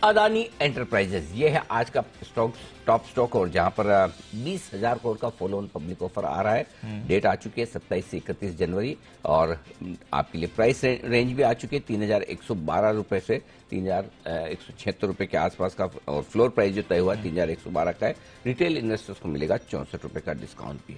Adani enterprises ये है आज का स्टॉक, टॉप स्टॉक, और जहां पर 20,000 करोड़ का फॉलो ऑन पब्लिक ऑफर आ रहा है। डेट आ चुकी है 27 से 31 जनवरी, और आपके लिए प्राइस रेंज भी आ चुकी है 3,112 रुपए से 3,176 रुपए के आसपास का, और फ्लोर प्राइस जो तय हुआ 3,112 का है। रिटेल इन्वेस्टर्स को मिलेगा 64 रुपए का डिस्काउंट भी।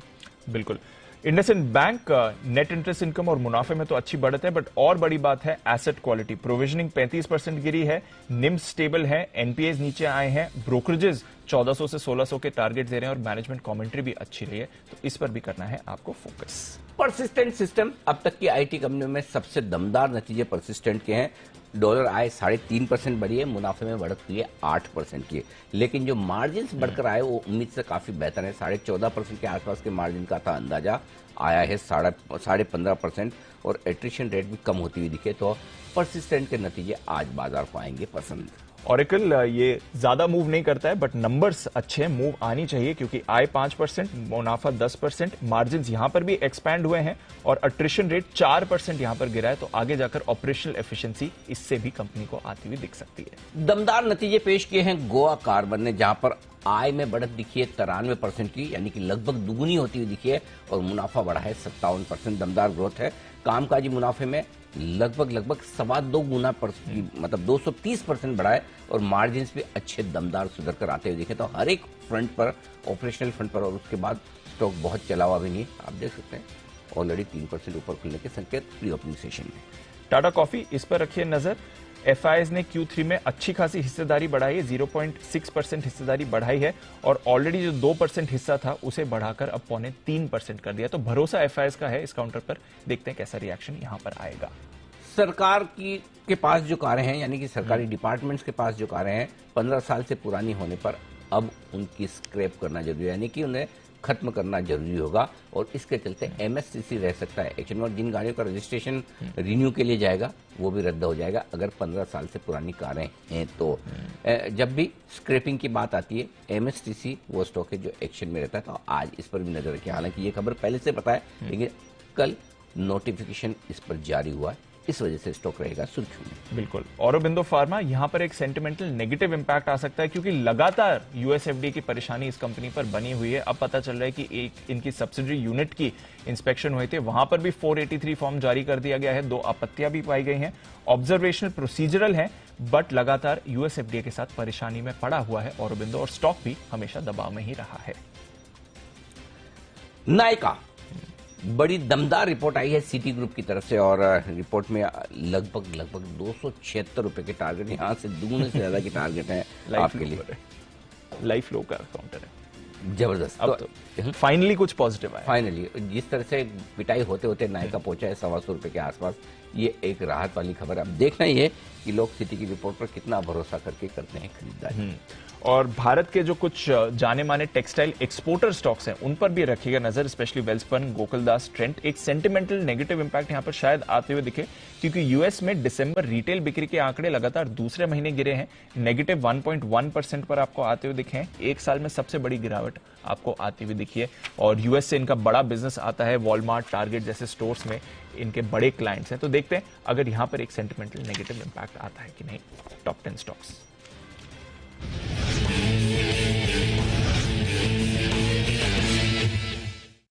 बिल्कुल। IndusInd bank net interest income और मुनाफे में तो अच्छी बढ़त है, बट और बड़ी बात है एसेट क्वालिटी। प्रोविजनिंग 35% गिरी है, निम स्टेबल है, एनपीएस नीचे आए हैं, ब्रोकरेजेस 1400 से 1600 के टारगेट दे रहे हैं, और मैनेजमेंट कमेंट्री भी अच्छी रही है, तो इस पर भी करना है आपको फोकस। परसिस्टेंट सिस्टम अब तक की आईटी कंपनियों में सबसे दमदार नतीजे परसिस्टेंट के हैं। डॉलर आय 3.5% बढ़ी है, मुनाफे में बढ़त हुई है 8% की, लेकिन जो मार्जिन बढ़कर आए वो उम्मीद से काफी बेहतर है। 14.5% के आसपास के मार्जिन का था अंदाजा, आया है 15.5%, और एट्रिशन रेट भी कम होती हुई दिखे, तो परसिस्टेंट के नतीजे आज बाजार को आएंगे पसंद। ऑरेकल ये ज्यादा मूव नहीं करता है, बट नंबर्स अच्छे हैं, मूव आनी चाहिए, क्योंकि आय 5%, मुनाफा 10%, मार्जिन यहां पर भी एक्सपैंड हुए हैं, और अट्रिशन रेट 4% यहां पर गिरा है, तो आगे जाकर ऑपरेशनल एफिशिएंसी इससे भी कंपनी को आती हुई दिख सकती है। दमदार नतीजे पेश किए हैं गोवा कार्बन ने, जहां पर आय में बढ़त दिखी है 93% की, यानी कि लगभग दुगुनी होती हुई दिखी है, और मुनाफा बढ़ा है 57%। दमदार ग्रोथ है। कामकाजी मुनाफे में लगभग 2.25 गुना मतलब 230% बढ़ा है, और मार्जिन भी अच्छे दमदार सुधर कर आते हुए दिखे। तो हर एक फ्रंट पर, ऑपरेशनल फ्रंट पर, और उसके बाद स्टॉक बहुत चला हुआ भी नहीं, आप देख सकते हैं ऑलरेडी 3% ऊपर खुलने के संकेत प्री ओपनिंग सेशन में। टाटा कॉफी, इस पर रखिए नजर। एफआईआईज ने Q3 में अच्छी खासी हिस्सेदारी बढ़ाई है, 0.6% हिस्सेदारी बढ़ाई है, और ऑलरेडी जो 2% हिस्सा था उसे बढ़ाकर अब 3.25% कर दिया। तो भरोसा एफआईआईज का है इस काउंटर पर, देखते हैं कैसा रिएक्शन यहां पर आएगा। सरकार के पास जो कारें हैं, यानी कि सरकारी डिपार्टमेंट्स के पास जो कारें हैं, 15 साल से पुरानी होने पर अब उनकी स्क्रैप करना जरूरी है, यानी कि उन्हें खत्म करना जरूरी होगा, और इसके चलते एमएससीसी रह सकता है एक्शन, और जिन गाड़ियों का रजिस्ट्रेशन रिन्यू के लिए जाएगा वो भी रद्द हो जाएगा अगर 15 साल से पुरानी कारें हैं। तो जब भी स्क्रैपिंग की बात आती है, एमएसटीसी वो स्टॉक है जो एक्शन में रहता है, तो आज इस पर भी नजर रखिए। हालांकि ये खबर पहले से पता है, लेकिन कल नोटिफिकेशन इस पर जारी हुआ है, इस वजह से स्टॉक रहेगा सुर्खियों में। बिल्कुल। ऑरोबिंदो फार्मा, यहां पर एक सेंटिमेंटल नेगेटिव इंपैक्ट आ सकता है, क्योंकि लगातार यूएसएफडीए की परेशानी इस कंपनी पर बनी हुई है। अब पता चल रहा है कि एक इनकी सब्सिडरी यूनिट की इंस्पेक्शन हुए थे, वहां पर भी 483 फॉर्म जारी कर दिया गया है, 2 आपत्तियां भी पाई गई हैं। ऑब्जर्वेशनल प्रोसीजरल है, बट लगातार यूएसएफडीए के साथ परेशानी में पड़ा हुआ है ऑरोबिंदो, और स्टॉक भी हमेशा दबाव में ही रहा है। नायका, बड़ी दमदार रिपोर्ट आई है सिटी ग्रुप की तरफ से, और रिपोर्ट में लगभग 276 रुपए के टारगेट, यहां से दुगने से ज्यादा के टारगेट है आपके लिए। लाइफ लो का काउंटर है, जबरदस्त। अब तो फाइनली कुछ पॉजिटिव आया। फाइनली जिस तरह से पिटाई होते होते नायका पहुंचा है 125 रुपए के आसपास, ये एक राहत वाली खबर है। अब देखना ही है कि लोग सिटी की रिपोर्ट पर कितना भरोसा करके करते हैं खरीदारी। और भारत के जो कुछ जाने माने टेक्सटाइल एक्सपोर्टर स्टॉक्स हैं, उन पर भी रखिएगा नजर, स्पेशली वेल्सपन, गोकुलदास, ट्रेंट। एक सेंटिमेंटल नेगेटिव इंपैक्ट यहां पर शायद आते हुए दिखे, क्योंकि यूएस में दिसंबर रिटेल बिक्री के आंकड़े लगातार दूसरे महीने गिरे हैं, नेगेटिव 1.1% पर आपको आते हुए दिखे हैं। एक साल में सबसे बड़ी गिरावट आपको आती हुई दिखी है, और यूएस से इनका बड़ा बिजनेस आता है, वॉलमार्ट, टारगेट जैसे स्टोर्स में इनके बड़े क्लाइंट्स हैं। तो देखते हैं अगर यहां पर एक सेंटिमेंटल नेगेटिव इंपैक्ट आता है कि नहीं। Top 10 stocks.